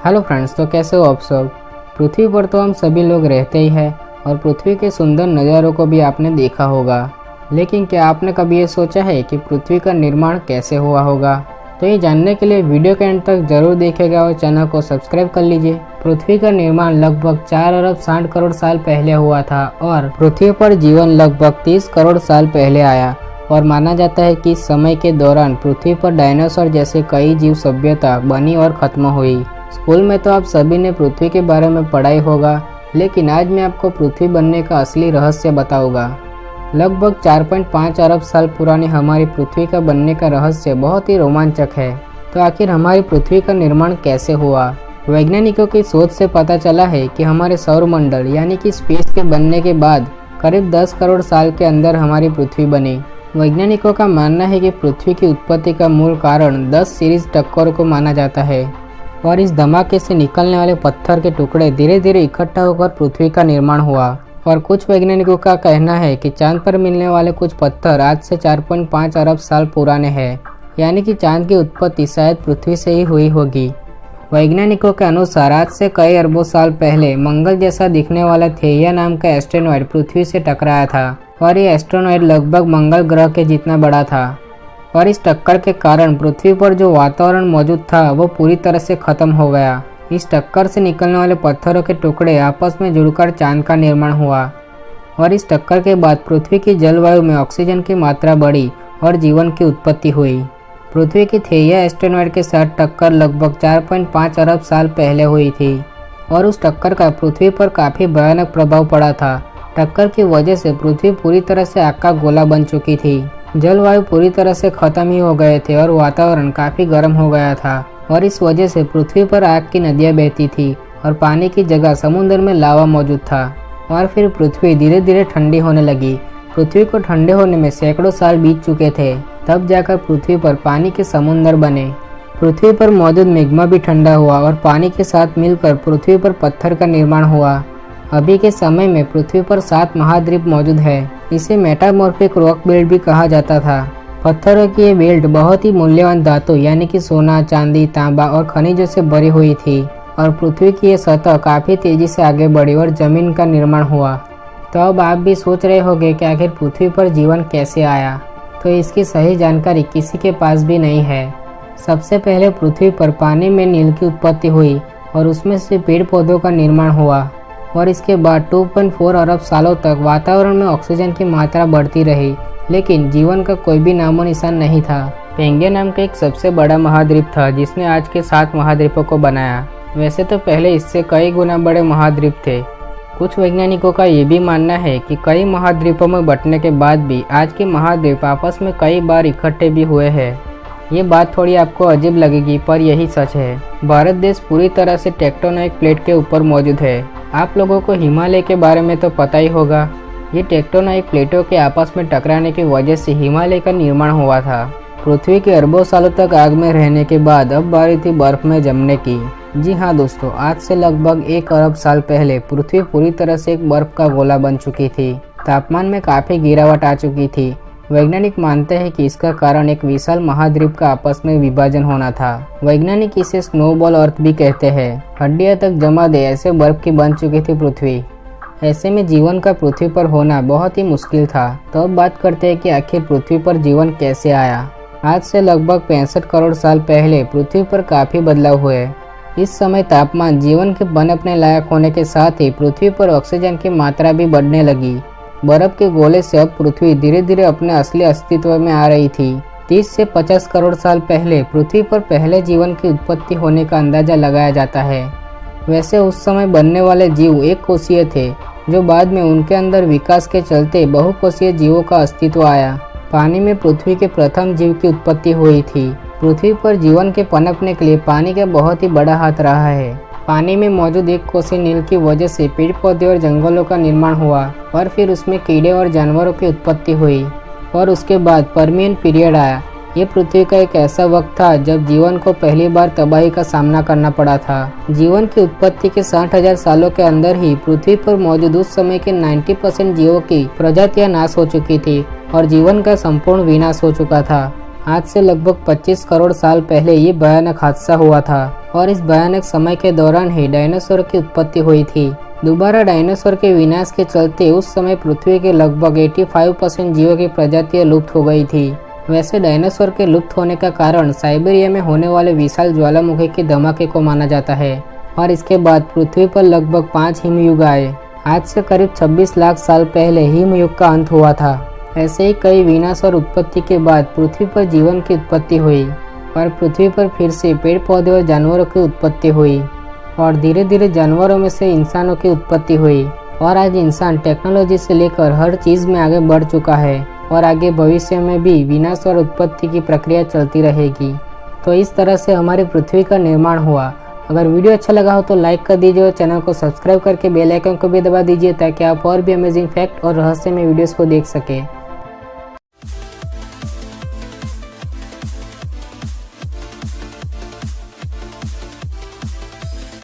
Hello friends, तो कैसे हो आप सब। पृथ्वी पर तो हम सभी लोग रहते ही हैं और पृथ्वी के सुंदर नज़ारों को भी आपने देखा होगा। लेकिन क्या आपने कभी ये सोचा है कि पृथ्वी का निर्माण कैसे हुआ होगा? तो ये जानने के लिए वीडियो के एंड तक जरूर देखेगा और चैनल को सब्सक्राइब कर लीजिए। पृथ्वी का निर्माण लगभग 4 अरब 60 करोड़ साल पहले हुआ था और पृथ्वी पर जीवन लगभग 30 करोड़ साल पहले आया। और माना जाता है कि इस समय के दौरान पृथ्वी पर डायनासोर जैसे कई जीव सभ्यता बनी और खत्म हुई। स्कूल में तो आप सभी ने पृथ्वी के बारे में पढ़ाई होगा, लेकिन आज मैं आपको पृथ्वी बनने का असली रहस्य बताऊंगा। लगभग 4.5 अरब साल पुरानी हमारी पृथ्वी का बनने का रहस्य बहुत ही रोमांचक है। तो आखिर हमारी पृथ्वी का निर्माण कैसे हुआ? वैज्ञानिकों की शोध से पता चला है कि हमारे सौरमंडल यानी कि स्पेस के बनने के बाद करीब 10 करोड़ साल के अंदर हमारी पृथ्वी बनी। वैज्ञानिकों का मानना है कि पृथ्वी की उत्पत्ति का मूल कारण 10 सीरीज टक्कर को माना जाता है और इस धमाके से निकलने वाले पत्थर के टुकड़े धीरे धीरे इकट्ठा होकर पृथ्वी का निर्माण हुआ। और कुछ वैज्ञानिकों का कहना है कि चांद पर मिलने वाले कुछ पत्थर आज से 4.5 अरब साल पुराने हैं, यानी कि चांद की उत्पत्ति शायद पृथ्वी से ही हुई होगी। वैज्ञानिकों के अनुसार आज से कई अरबों साल पहले मंगल जैसा दिखने वाला थेइया नाम का एस्टेरॉयड पृथ्वी से टकराया था और ये एस्टेरॉयड लगभग मंगल ग्रह के जितना बड़ा था। और इस टक्कर के कारण पृथ्वी पर जो वातावरण मौजूद था वो पूरी तरह से खत्म हो गया। इस टक्कर से निकलने वाले पत्थरों के टुकड़े आपस में जुड़कर चांद का निर्माण हुआ और इस टक्कर के बाद पृथ्वी की जलवायु में ऑक्सीजन की मात्रा बढ़ी और जीवन की उत्पत्ति हुई। पृथ्वी की थेइया एस्टेरॉयड के साथ टक्कर लगभग 4.5 अरब साल पहले हुई थी और उस टक्कर का पृथ्वी पर काफ़ी भयानक प्रभाव पड़ा था। टक्कर की वजह से पृथ्वी पूरी तरह से आग का गोला बन चुकी थी। जलवायु पूरी तरह से खत्म ही हो गए थे और वातावरण काफी गर्म हो गया था और इस वजह से पृथ्वी पर आग की नदियां बहती थी और पानी की जगह समुद्र में लावा मौजूद था। और फिर पृथ्वी धीरे धीरे ठंडी होने लगी। पृथ्वी को ठंडे होने में सैकड़ों साल बीत चुके थे, तब जाकर पृथ्वी पर पानी के समुद्र बने। पृथ्वी पर मौजूद मैग्मा भी ठंडा हुआ और पानी के साथ मिलकर पृथ्वी पर पत्थर का निर्माण हुआ। अभी के समय में पृथ्वी पर 7 महाद्वीप मौजूद है। इसे मेटामॉर्फिक रॉक बेल्ट भी कहा जाता था। पत्थरों की ये बेल्ट बहुत ही मूल्यवान धातु यानी कि सोना, चांदी, तांबा और खनिजों से भरी हुई थी और पृथ्वी की ये सतह काफी तेजी से आगे बढ़ी और जमीन का निर्माण हुआ। तो अब आप भी सोच रहे होंगे कि आखिर पृथ्वी पर जीवन कैसे आया। तो इसकी सही जानकारी किसी के पास भी नहीं है। सबसे पहले पृथ्वी पर पानी में नील की उत्पत्ति हुई और उसमें से पेड़ पौधों का निर्माण हुआ और इसके बाद 2.4 अरब सालों तक वातावरण में ऑक्सीजन की मात्रा बढ़ती रही, लेकिन जीवन का कोई भी नामो निशान नहीं था। पेंगिया नाम का एक सबसे बड़ा महाद्वीप था जिसने आज के 7 महाद्वीपों को बनाया। वैसे तो पहले इससे कई गुना बड़े महाद्वीप थे। कुछ वैज्ञानिकों का ये भी मानना है कि कई महाद्वीपों में बंटने के बाद भी आज के महाद्वीप आपस में कई बार इकट्ठे भी हुए हैं। ये बात थोड़ी आपको अजीब लगेगी, पर यही सच है। भारत देश पूरी तरह से टेक्टोनिक प्लेट के ऊपर मौजूद है। आप लोगों को हिमालय के बारे में तो पता ही होगा। ये टेक्टोनिक प्लेटों के आपस में टकराने की वजह से हिमालय का निर्माण हुआ था। पृथ्वी के अरबों सालों तक आग में रहने के बाद अब बारी थी बर्फ में जमने की। जी हाँ दोस्तों, आज से लगभग 1 अरब साल पहले पृथ्वी पूरी तरह से एक बर्फ का गोला बन चुकी थी। तापमान में काफी गिरावट आ चुकी थी। वैज्ञानिक मानते हैं कि इसका कारण एक विशाल महाद्वीप का आपस में विभाजन होना था। वैज्ञानिक इसे स्नोबॉल अर्थ भी कहते हैं। हड्डियां तक जमा दे ऐसे बर्फ की बन चुकी थी पृथ्वी। ऐसे में जीवन का पृथ्वी पर होना बहुत ही मुश्किल था। तो अब बात करते हैं कि आखिर पृथ्वी पर जीवन कैसे आया। आज से लगभग 65 करोड़ साल पहले पृथ्वी पर काफी बदलाव हुए। इस समय तापमान जीवन के पनपने लायक होने के साथ ही पृथ्वी पर ऑक्सीजन की मात्रा भी बढ़ने लगी। बर्फ के गोले से अब पृथ्वी धीरे धीरे अपने असली अस्तित्व में आ रही थी। 30 से 50 करोड़ साल पहले पृथ्वी पर पहले जीवन की उत्पत्ति होने का अंदाजा लगाया जाता है। वैसे उस समय बनने वाले जीव एक कोषीय थे, जो बाद में उनके अंदर विकास के चलते बहुकोषीय जीवों का अस्तित्व आया। पानी में पृथ्वी के प्रथम जीव की उत्पत्ति हुई थी। पृथ्वी पर जीवन के पनपने के लिए पानी का बहुत ही बड़ा हाथ रहा है। पानी में मौजूद एक कोषीय नील की वजह से पेड़ पौधे और जंगलों का निर्माण हुआ और फिर उसमें कीड़े और जानवरों की उत्पत्ति हुई और उसके बाद पर्मियन पीरियड आया। ये पृथ्वी का एक ऐसा वक्त था जब जीवन को पहली बार तबाही का सामना करना पड़ा था। जीवन की उत्पत्ति के 60,000 सालों के अंदर ही पृथ्वी पर मौजूद उस समय के 90% जीवों की प्रजातियां नाश हो चुकी थी और जीवन का संपूर्ण विनाश हो चुका था। आज से लगभग 25 करोड़ साल पहले ये भयानक हादसा हुआ था और इस भयानक समय के दौरान ही डायनासोर की उत्पत्ति हुई थी। दोबारा डायनासोर के विनाश के चलते उस समय पृथ्वी के लगभग 85% जीवों की प्रजातियां लुप्त हो गई थी। वैसे डायनासोर के लुप्त होने का कारण साइबेरिया में होने वाले विशाल ज्वालामुखी के धमाके को माना जाता है और इसके बाद पृथ्वी पर लगभग 5 हिमयुग आए। आज से करीब 26 लाख साल पहले हिमयुग का अंत हुआ था। ऐसे ही कई विनाश और उत्पत्ति के बाद पृथ्वी पर जीवन की उत्पत्ति हुई और पृथ्वी पर फिर से पेड़ पौधे और जानवरों की उत्पत्ति हुई और धीरे धीरे जानवरों में से इंसानों की उत्पत्ति हुई और आज इंसान टेक्नोलॉजी से लेकर हर चीज में आगे बढ़ चुका है और आगे भविष्य में भी विनाश और उत्पत्ति की प्रक्रिया चलती रहेगी। तो इस तरह से हमारी पृथ्वी का निर्माण हुआ। अगर वीडियो अच्छा लगा हो तो लाइक कर दीजिए और चैनल को सब्सक्राइब करके बेल आइकन को भी दबा दीजिए ताकि आप और भी अमेजिंग फैक्ट और रहस्यमय वीडियोस को देख सकें।